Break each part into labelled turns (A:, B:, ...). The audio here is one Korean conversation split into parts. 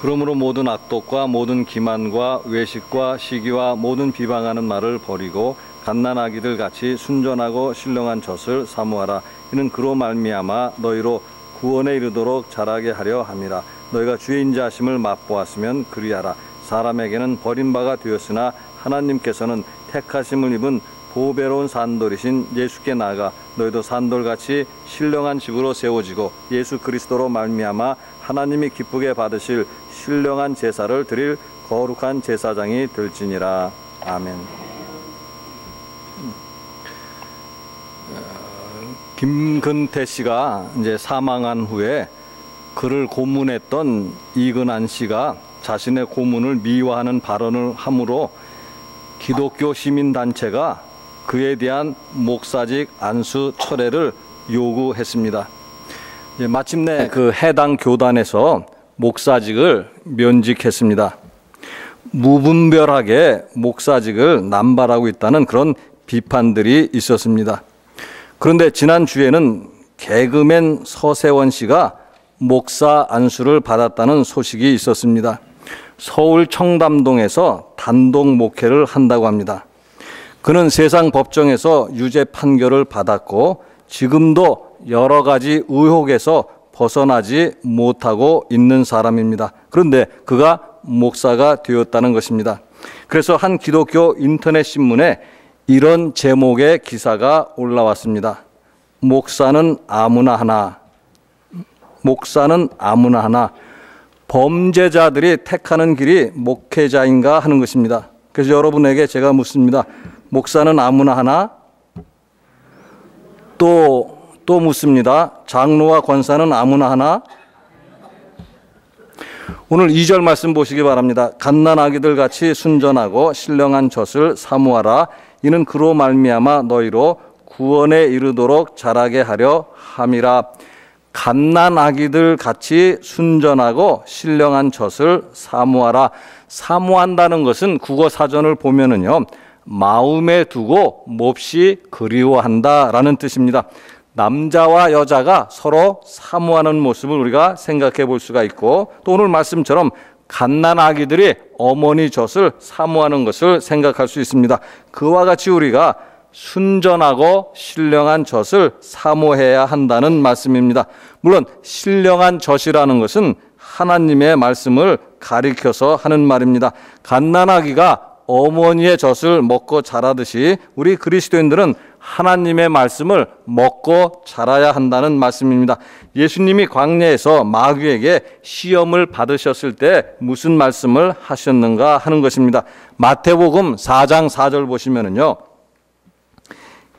A: 그러므로 모든 악독과 모든 기만과 외식과 시기와 모든 비방하는 말을 버리고 갓난아기들 같이 순전하고 신령한 젖을 사모하라. 이는 그로 말미암아 너희로 구원에 이르도록 자라게 하려 함이라. 너희가 주의 인자하심을 맛보았으면 그리하라. 사람에게는 버림바가 되었으나 하나님께서는 택하심을 입은 보배로운 산돌이신 예수께 나아가 너희도 산돌같이 신령한 집으로 세워지고 예수 그리스도로 말미암아 하나님이 기쁘게 받으실 신령한 제사를 드릴 거룩한 제사장이 될지니라. 아멘. 김근태 씨가 이제 사망한 후에 그를 고문했던 이근한 씨가 자신의 고문을 미화하는 발언을 함으로 기독교 시민단체가 그에 대한 목사직 안수 철회를 요구했습니다. 마침내 그 해당 교단에서 목사직을 면직했습니다. 무분별하게 목사직을 남발하고 있다는 그런 비판들이 있었습니다. 그런데 지난주에는 개그맨 서세원 씨가 목사 안수를 받았다는 소식이 있었습니다. 서울 청담동에서 단독 목회를 한다고 합니다. 그는 세상 법정에서 유죄 판결을 받았고 지금도 여러 가지 의혹에서 벗어나지 못하고 있는 사람입니다. 그런데 그가 목사가 되었다는 것입니다. 그래서 한 기독교 인터넷 신문에 이런 제목의 기사가 올라왔습니다. 목사는 아무나 하나. 목사는 아무나 하나. 범죄자들이 택하는 길이 목회자인가 하는 것입니다. 그래서 여러분에게 제가 묻습니다. 목사는 아무나 하나? 또 묻습니다. 장로와 권사는 아무나 하나? 오늘 2절 말씀 보시기 바랍니다. 갓난아기들 같이 순전하고 신령한 젖을 사모하라. 이는 그로 말미암아 너희로 구원에 이르도록 자라게 하려 함이라. 갓난아기들 같이 순전하고 신령한 젖을 사모하라. 사모한다는 것은 국어 사전을 보면은요, 마음에 두고 몹시 그리워한다라는 뜻입니다. 남자와 여자가 서로 사모하는 모습을 우리가 생각해 볼 수가 있고, 또 오늘 말씀처럼 갓난아기들이 어머니 젖을 사모하는 것을 생각할 수 있습니다. 그와 같이 우리가 순전하고 신령한 젖을 사모해야 한다는 말씀입니다. 물론 신령한 젖이라는 것은 하나님의 말씀을 가리켜서 하는 말입니다. 갓난아기가 어머니의 젖을 먹고 자라듯이 우리 그리스도인들은 하나님의 말씀을 먹고 자라야 한다는 말씀입니다. 예수님이 광야에서 마귀에게 시험을 받으셨을 때 무슨 말씀을 하셨는가 하는 것입니다. 마태복음 4장 4절 보시면은요,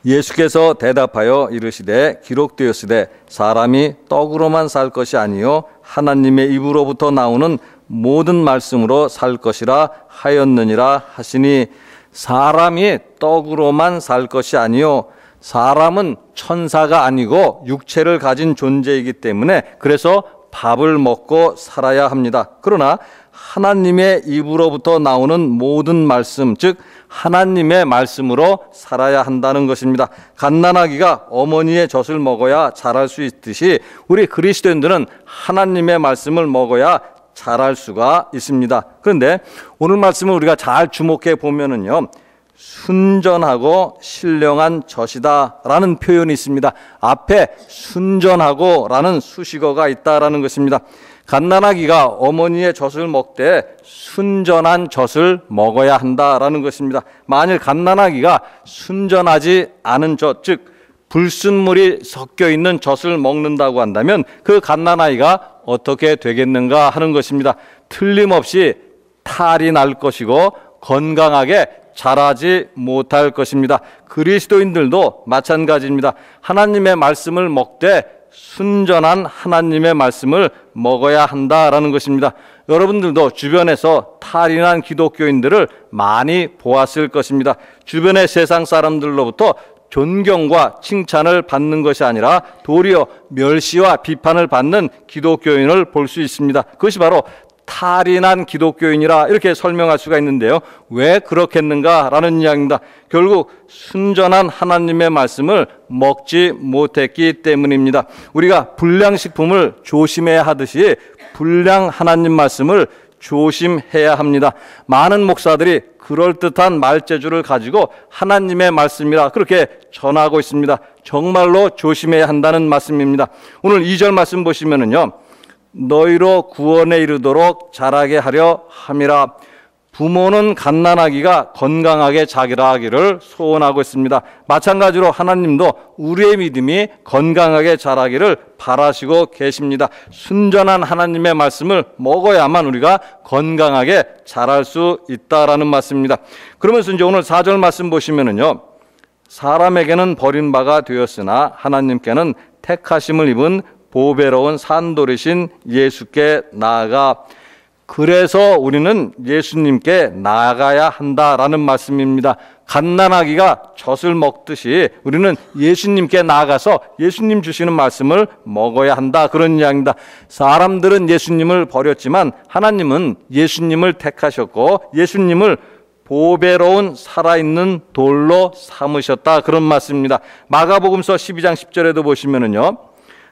A: 예수께서 대답하여 이르시되 기록되었으되 사람이 떡으로만 살 것이 아니요 하나님의 입으로부터 나오는 모든 말씀으로 살 것이라 하였느니라 하시니, 사람이 떡으로만 살 것이 아니요, 사람은 천사가 아니고 육체를 가진 존재이기 때문에 그래서 밥을 먹고 살아야 합니다. 그러나 하나님의 입으로부터 나오는 모든 말씀, 즉 하나님의 말씀으로 살아야 한다는 것입니다. 갓난아기가 어머니의 젖을 먹어야 자랄 수 있듯이 우리 그리스도인들은 하나님의 말씀을 먹어야 잘할 수가 있습니다. 그런데 오늘 말씀을 우리가 잘 주목해 보면은요, 순전하고 신령한 젖이다 라는 표현이 있습니다. 앞에 순전하고 라는 수식어가 있다라는 것입니다. 갓난아기가 어머니의 젖을 먹되 순전한 젖을 먹어야 한다라는 것입니다. 만일 갓난아기가 순전하지 않은 젖, 즉 불순물이 섞여 있는 젖을 먹는다고 한다면 그 갓난아이가 어떻게 되겠는가 하는 것입니다. 틀림없이 탈이 날 것이고 건강하게 자라지 못할 것입니다. 그리스도인들도 마찬가지입니다. 하나님의 말씀을 먹되 순전한 하나님의 말씀을 먹어야 한다라는 것입니다. 여러분들도 주변에서 탈이 난 기독교인들을 많이 보았을 것입니다. 주변의 세상 사람들로부터 존경과 칭찬을 받는 것이 아니라 도리어 멸시와 비판을 받는 기독교인을 볼 수 있습니다. 그것이 바로 탈이 난 기독교인이라 이렇게 설명할 수가 있는데요. 왜 그렇겠는가라는 이야기입니다. 결국 순전한 하나님의 말씀을 먹지 못했기 때문입니다. 우리가 불량식품을 조심해야 하듯이 불량 하나님 말씀을 조심해야 합니다. 많은 목사들이 그럴듯한 말재주를 가지고 하나님의 말씀이라 그렇게 전하고 있습니다. 정말로 조심해야 한다는 말씀입니다. 오늘 2절 말씀 보시면은요, 너희로 구원에 이르도록 자라게 하려 함이라. 부모는 갓난아기가 건강하게 자라기를 소원하고 있습니다. 마찬가지로 하나님도 우리의 믿음이 건강하게 자라기를 바라시고 계십니다. 순전한 하나님의 말씀을 먹어야만 우리가 건강하게 자랄 수 있다라는 말씀입니다. 그러면서 이제 오늘 4절 말씀 보시면은요, 사람에게는 버림바가 되었으나 하나님께는 택하심을 입은 보배로운 산돌이신 예수께 나아가. 그래서 우리는 예수님께 나아가야 한다라는 말씀입니다. 갓난아기가 젖을 먹듯이 우리는 예수님께 나아가서 예수님 주시는 말씀을 먹어야 한다, 그런 이야기입니다. 사람들은 예수님을 버렸지만 하나님은 예수님을 택하셨고 예수님을 보배로운 살아있는 돌로 삼으셨다, 그런 말씀입니다. 마가복음서 12장 10절에도 보시면은요,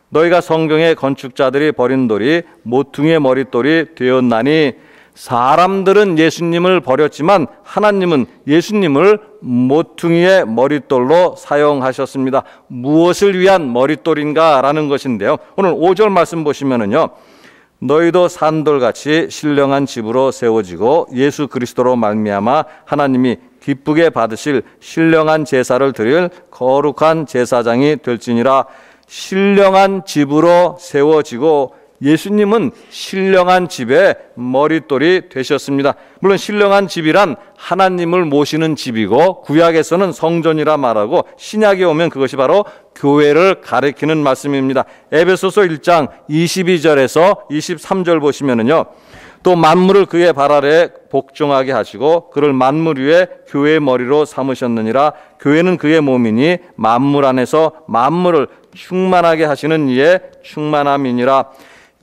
A: 너희가 성경의 건축자들이 버린 돌이 모퉁이의 머릿돌이 되었나니. 사람들은 예수님을 버렸지만 하나님은 예수님을 모퉁이의 머릿돌로 사용하셨습니다. 무엇을 위한 머릿돌인가 라는 것인데요, 오늘 5절 말씀 보시면은요, 너희도 산돌같이 신령한 집으로 세워지고 예수 그리스도로 말미암아 하나님이 기쁘게 받으실 신령한 제사를 드릴 거룩한 제사장이 될지니라. 신령한 집으로 세워지고 예수님은 신령한 집의 머릿돌이 되셨습니다. 물론 신령한 집이란 하나님을 모시는 집이고 구약에서는 성전이라 말하고 신약에 오면 그것이 바로 교회를 가리키는 말씀입니다. 에베소서 1장 22절에서 23절 보시면은요, 또 만물을 그의 발 아래 복종하게 하시고 그를 만물 위에 교회의 머리로 삼으셨느니라. 교회는 그의 몸이니 만물 안에서 만물을 충만하게 하시는 이의 충만함이니라.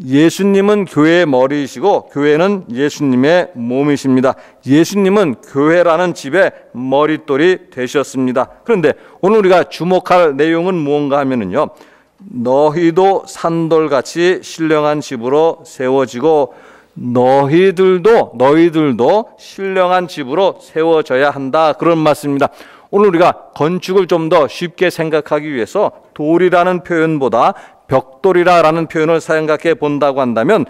A: 예수님은 교회의 머리이시고 교회는 예수님의 몸이십니다. 예수님은 교회라는 집의 머릿돌이 되셨습니다. 그런데 오늘 우리가 주목할 내용은 무언가 하면은요, 너희도 산돌같이 신령한 집으로 세워지고 너희들도 신령한 집으로 세워져야 한다, 그런 말씀입니다. 오늘 우리가 건축을 좀 더 쉽게 생각하기 위해서 돌이라는 표현보다 벽돌이라는 표현을 생각해 본다고 한다면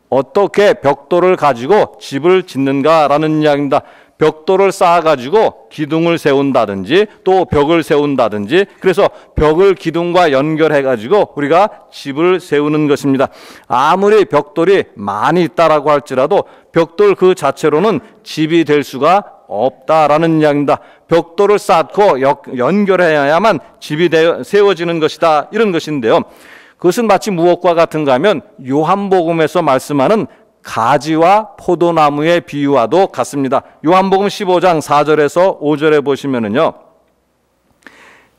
A: 어떻게 벽돌을 가지고 집을 짓는가라는 이야기입니다. 벽돌을 쌓아가지고 기둥을 세운다든지 또 벽을 세운다든지, 그래서 벽을 기둥과 연결해가지고 우리가 집을 세우는 것입니다. 아무리 벽돌이 많이 있다라고 할지라도 벽돌 그 자체로는 집이 될 수가 없다라는 이야기입니다. 벽돌을 쌓고 연결해야만 집이 세워지는 것이다, 이런 것인데요, 그것은 마치 무엇과 같은가 하면 요한복음에서 말씀하는 가지와 포도나무의 비유와도 같습니다. 요한복음 15장 4절에서 5절에 보시면은요,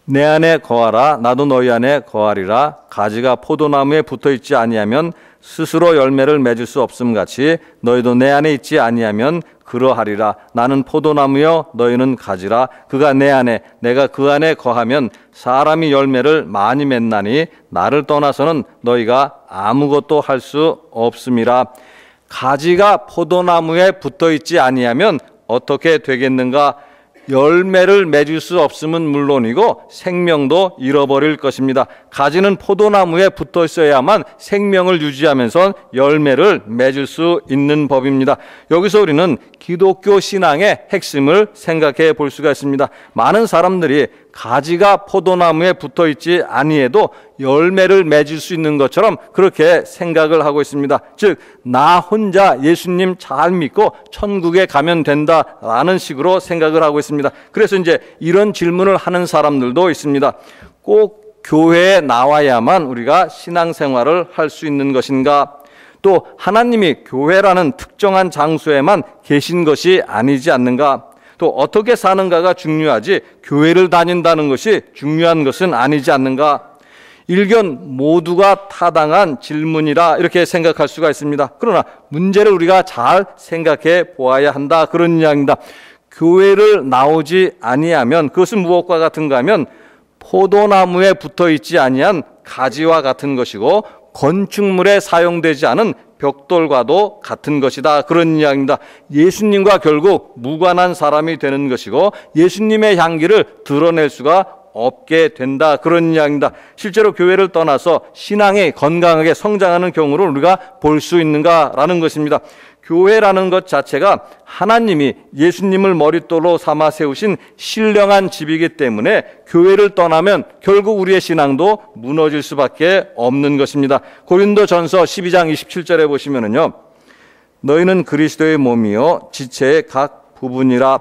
A: 내 안에 거하라 나도 너희 안에 거하리라. 가지가 포도나무에 붙어있지 아니하면 스스로 열매를 맺을 수 없음 같이 너희도 내 안에 있지 아니하면 그러하리라. 나는 포도나무여 너희는 가지라. 그가 내 안에 내가 그 안에 거하면 사람이 열매를 많이 맺나니 나를 떠나서는 너희가 아무것도 할 수 없음이라. 가지가 포도나무에 붙어있지 아니하면 어떻게 되겠는가? 열매를 맺을 수 없음은 물론이고 생명도 잃어버릴 것입니다. 가지는 포도나무에 붙어 있어야만 생명을 유지하면서 열매를 맺을 수 있는 법입니다. 여기서 우리는 기독교 신앙의 핵심을 생각해 볼 수가 있습니다. 많은 사람들이 가지가 포도나무에 붙어 있지 아니해도 열매를 맺을 수 있는 것처럼 그렇게 생각을 하고 있습니다. 즉, 나 혼자 예수님 잘 믿고 천국에 가면 된다라는 식으로 생각을 하고 있습니다. 그래서 이제 이런 질문을 하는 사람들도 있습니다. 꼭 교회에 나와야만 우리가 신앙생활을 할 수 있는 것인가? 또 하나님이 교회라는 특정한 장소에만 계신 것이 아니지 않는가? 또 어떻게 사는가가 중요하지 교회를 다닌다는 것이 중요한 것은 아니지 않는가? 일견 모두가 타당한 질문이라 이렇게 생각할 수가 있습니다. 그러나 문제를 우리가 잘 생각해 보아야 한다, 그런 이야기입니다. 교회를 나오지 아니하면 그것은 무엇과 같은가 하면 포도나무에 붙어 있지 아니한 가지와 같은 것이고 건축물에 사용되지 않은 벽돌과도 같은 것이다, 그런 이야기입니다. 예수님과 결국 무관한 사람이 되는 것이고 예수님의 향기를 드러낼 수가 없게 된다, 그런 이야기입니다. 실제로 교회를 떠나서 신앙이 건강하게 성장하는 경우를 우리가 볼 수 있는가라는 것입니다. 교회라는 것 자체가 하나님이 예수님을 머릿돌로 삼아 세우신 신령한 집이기 때문에 교회를 떠나면 결국 우리의 신앙도 무너질 수밖에 없는 것입니다. 고린도전서 12장 27절에 보시면은요, 너희는 그리스도의 몸이요 지체의 각 부분이라.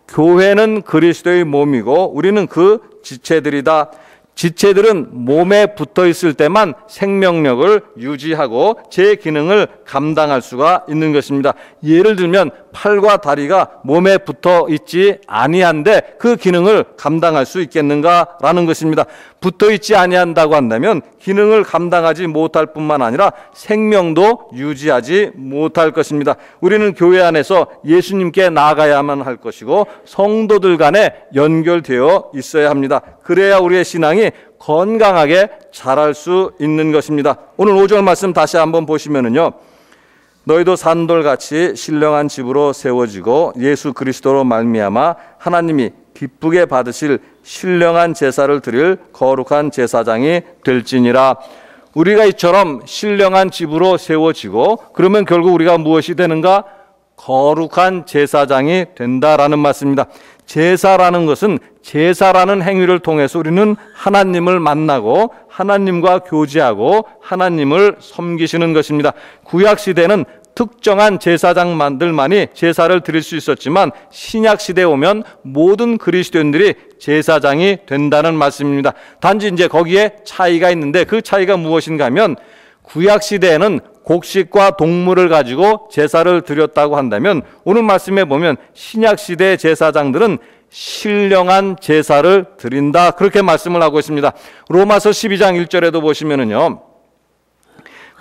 A: 교회는 그리스도의 몸이고 우리는 그 지체들이다. 지체들은 몸에 붙어 있을 때만 생명력을 유지하고 제 기능을 감당할 수가 있는 것입니다. 예를 들면 팔과 다리가 몸에 붙어 있지 아니한데 그 기능을 감당할 수 있겠는가라는 것입니다. 붙어 있지 아니한다고 한다면 기능을 감당하지 못할 뿐만 아니라 생명도 유지하지 못할 것입니다. 우리는 교회 안에서 예수님께 나아가야만 할 것이고 성도들 간에 연결되어 있어야 합니다. 그래야 우리의 신앙이 건강하게 자랄 수 있는 것입니다. 오늘 5절 말씀 다시 한번 보시면은요, 너희도 산돌같이 신령한 집으로 세워지고 예수 그리스도로 말미암아 하나님이 기쁘게 받으실 신령한 제사를 드릴 거룩한 제사장이 될지니라. 우리가 이처럼 신령한 집으로 세워지고 그러면 결국 우리가 무엇이 되는가? 거룩한 제사장이 된다라는 말씀입니다. 제사라는 것은 제사라는 행위를 통해서 우리는 하나님을 만나고 하나님과 교제하고 하나님을 섬기시는 것입니다. 구약시대는 특정한 제사장만들만이 제사를 드릴 수 있었지만 신약시대에 오면 모든 그리스도인들이 제사장이 된다는 말씀입니다. 단지 이제 거기에 차이가 있는데 그 차이가 무엇인가 하면 구약시대에는 곡식과 동물을 가지고 제사를 드렸다고 한다면 오늘 말씀에 보면 신약시대의 제사장들은 신령한 제사를 드린다, 그렇게 말씀을 하고 있습니다. 로마서 12장 1절에도 보시면은요,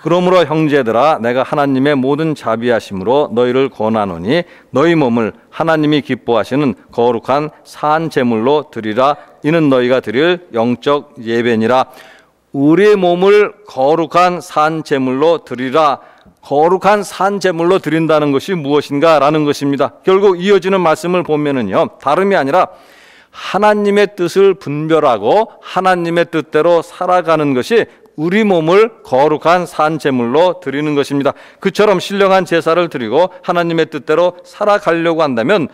A: 그러므로 형제들아 내가 하나님의 모든 자비하심으로 너희를 권하노니 너희 몸을 하나님이 기뻐하시는 거룩한 산 제물로 드리라. 이는 너희가 드릴 영적 예배니라. 우리의 몸을 거룩한 산 제물로 드리라. 거룩한 산 제물로 드린다는 것이 무엇인가 라는 것입니다. 결국 이어지는 말씀을 보면은요, 다름이 아니라 하나님의 뜻을 분별하고 하나님의 뜻대로 살아가는 것이 우리 몸을 거룩한 산 제물로 드리는 것입니다. 그처럼 신령한 제사를 드리고 하나님의 뜻대로 살아가려고 한다면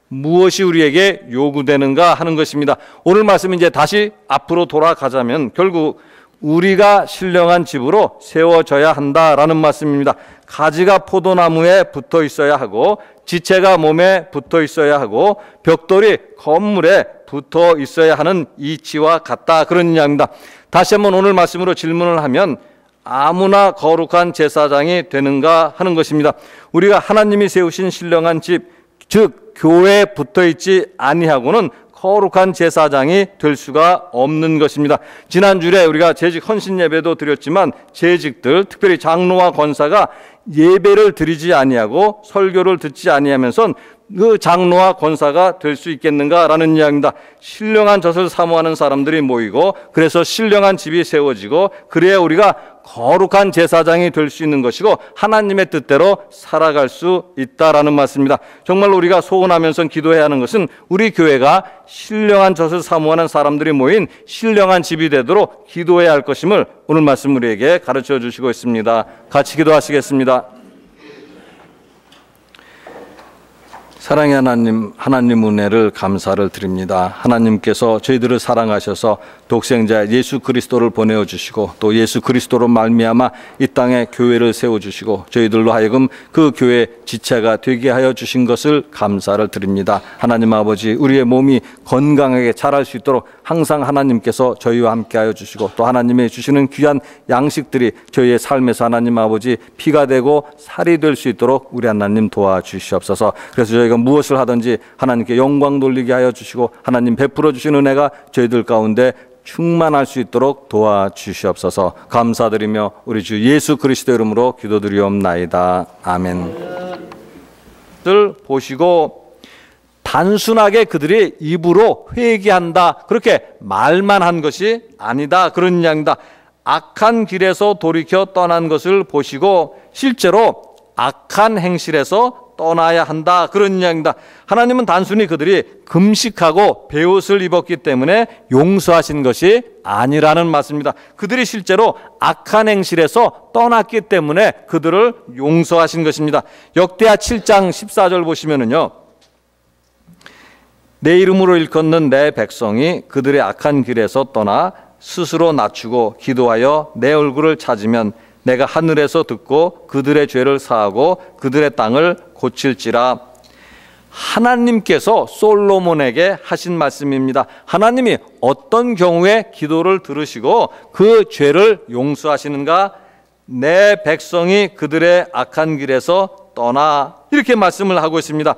A: 무엇이 우리에게 요구되는가 하는 것입니다. 오늘 말씀 이제 다시 앞으로 돌아가자면 결국 우리가 신령한 집으로 세워져야 한다라는 말씀입니다. 가지가 포도나무에 붙어 있어야 하고 지체가 몸에 붙어 있어야 하고 벽돌이 건물에 붙어 있어야 하는 이치와 같다, 그런 이야기입니다. 다시 한번 오늘 말씀으로 질문을 하면 아무나 거룩한 제사장이 되는가 하는 것입니다. 우리가 하나님이 세우신 신령한 집, 즉 교회에 붙어 있지 아니하고는 거룩한 제사장이 될 수가 없는 것입니다. 지난주에 우리가 재직 헌신 예배도 드렸지만 재직들, 특별히 장로와 권사가 예배를 드리지 아니하고 설교를 듣지 아니하면서 그 장로와 권사가 될 수 있겠는가라는 이야기입니다. 신령한 젖을 사모하는 사람들이 모이고 그래서 신령한 집이 세워지고 그래야 우리가 거룩한 제사장이 될 수 있는 것이고 하나님의 뜻대로 살아갈 수 있다라는 말씀입니다. 정말로 우리가 소원하면서 기도해야 하는 것은 우리 교회가 신령한 젖을 사모하는 사람들이 모인 신령한 집이 되도록 기도해야 할 것임을 오늘 말씀 우리에게 가르쳐 주시고 있습니다. 같이 기도하시겠습니다. 사랑의 하나님 은혜를 감사를 드립니다. 하나님께서 저희들을 사랑하셔서 독생자 예수 그리스도를 보내어 주시고 또 예수 그리스도로 말미암아 이 땅에 교회를 세워 주시고 저희들로 하여금 그 교회 지체가 되게 하여 주신 것을 감사를 드립니다. 하나님 아버지, 우리의 몸이 건강하게 자랄 수 있도록 항상 하나님께서 저희와 함께 하여 주시고 또 하나님의 주시는 귀한 양식들이 저희의 삶에서 하나님 아버지 피가 되고 살이 될 수 있도록 우리 하나님 도와주시옵소서. 그래서 저희가 무엇을 하든지 하나님께 영광 돌리게 하여 주시고 하나님 베풀어 주신 은혜가 저희들 가운데 충만할 수 있도록 도와주시옵소서. 감사드리며 우리 주 예수 그리스도 이름으로 기도드리옵나이다. 아멘. 들 보시고 단순하게 그들이 입으로 회개한다 그렇게 말만 한 것이 아니다 그런 이야기다. 악한 길에서 돌이켜 떠난 것을 보시고 실제로 악한 행실에서 떠나야 한다 그런 이야기입니다. 하나님은 단순히 그들이 금식하고 베옷을 입었기 때문에 용서하신 것이 아니라는 말씀입니다. 그들이 실제로 악한 행실에서 떠났기 때문에 그들을 용서하신 것입니다. 역대하 7장 14절 보시면은요, 내 이름으로 일컫는 내 백성이 그들의 악한 길에서 떠나 스스로 낮추고 기도하여 내 얼굴을 찾으면 내가 하늘에서 듣고 그들의 죄를 사하고 그들의 땅을 고칠지라. 하나님께서 솔로몬에게 하신 말씀입니다. 하나님이 어떤 경우에 기도를 들으시고 그 죄를 용서하시는가? 내 백성이 그들의 악한 길에서 떠나, 이렇게 말씀을 하고 있습니다.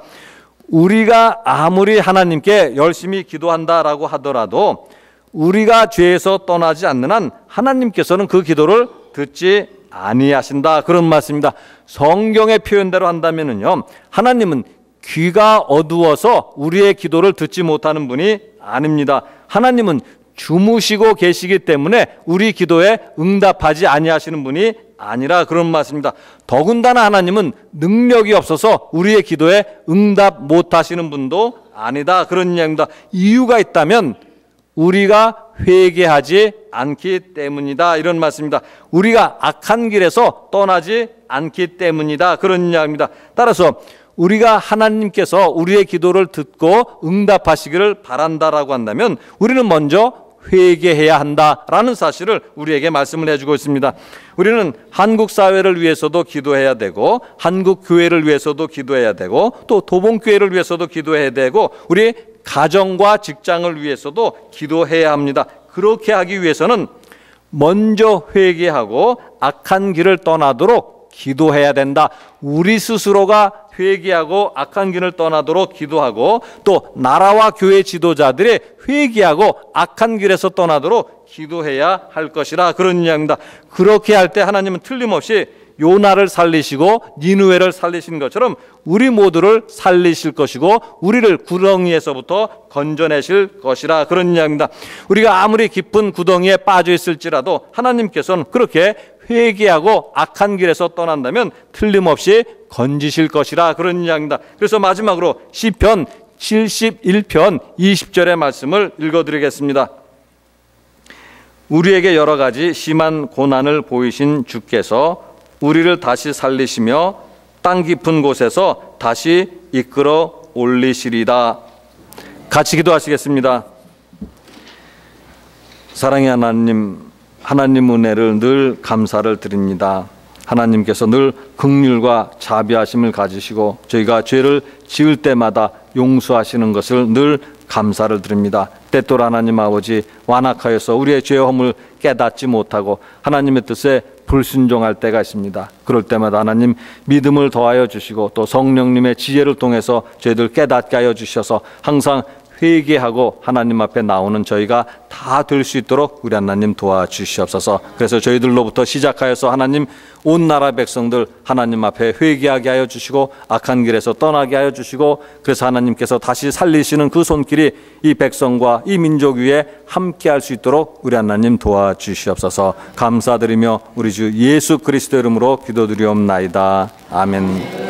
A: 우리가 아무리 하나님께 열심히 기도한다라고 하더라도 우리가 죄에서 떠나지 않는 한 하나님께서는 그 기도를 듣지 아니하신다 그런 말씀입니다. 성경의 표현대로 한다면은요, 하나님은 귀가 어두워서 우리의 기도를 듣지 못하는 분이 아닙니다. 하나님은 주무시고 계시기 때문에 우리 기도에 응답하지 아니하시는 분이 아니라 그런 말씀입니다. 더군다나 하나님은 능력이 없어서 우리의 기도에 응답 못하시는 분도 아니다 그런 이야기입니다. 이유가 있다면 우리가 회개하지 않기 때문이다 이런 말씀입니다. 우리가 악한 길에서 떠나지 않기 때문이다 그런 이야기입니다. 따라서 우리가 하나님께서 우리의 기도를 듣고 응답하시기를 바란다라고 한다면 우리는 먼저 회개해야 한다라는 사실을 우리에게 말씀을 해주고 있습니다. 우리는 한국 사회를 위해서도 기도해야 되고 한국 교회를 위해서도 기도해야 되고 또 도봉교회를 위해서도 기도해야 되고 우리 가정과 직장을 위해서도 기도해야 합니다. 그렇게 하기 위해서는 먼저 회개하고 악한 길을 떠나도록 기도해야 된다. 우리 스스로가 회개하고 악한 길을 떠나도록 기도하고 또 나라와 교회 지도자들이 회개하고 악한 길에서 떠나도록 기도해야 할 것이라 그런 이야기입니다. 그렇게 할 때 하나님은 틀림없이 요나를 살리시고 니느웨를 살리신 것처럼 우리 모두를 살리실 것이고 우리를 구덩이에서부터 건져내실 것이라 그런 이야기입니다. 우리가 아무리 깊은 구덩이에 빠져 있을지라도 하나님께서는 그렇게 회개하고 악한 길에서 떠난다면 틀림없이 건지실 것이라 그런 이야기입니다. 그래서 마지막으로 시편 71편 20절의 말씀을 읽어드리겠습니다. 우리에게 여러 가지 심한 고난을 보이신 주께서 우리를 다시 살리시며 땅 깊은 곳에서 다시 이끌어 올리시리다. 같이 기도하시겠습니다. 사랑의 하나님, 하나님 은혜를 늘 감사를 드립니다. 하나님께서 늘 긍휼과 자비하심을 가지시고 저희가 죄를 지을 때마다 용서하시는 것을 늘 감사를 드립니다. 때때로 하나님 아버지 완악하여서 우리의 죄의 허물 깨닫지 못하고 하나님의 뜻에 불순종할 때가 있습니다. 그럴 때마다 하나님 믿음을 더하여 주시고 또 성령님의 지혜를 통해서 저희들 깨닫게 하여 주셔서 항상 회개하고 하나님 앞에 나오는 저희가 다 될 수 있도록 우리 하나님 도와주시옵소서. 그래서 저희들로부터 시작하여서 하나님 온 나라 백성들 하나님 앞에 회개하게 하여 주시고 악한 길에서 떠나게 하여 주시고 그래서 하나님께서 다시 살리시는 그 손길이 이 백성과 이 민족 위에 함께 할 수 있도록 우리 하나님 도와주시옵소서. 감사드리며 우리 주 예수 그리스도 이름으로 기도드리옵나이다. 아멘.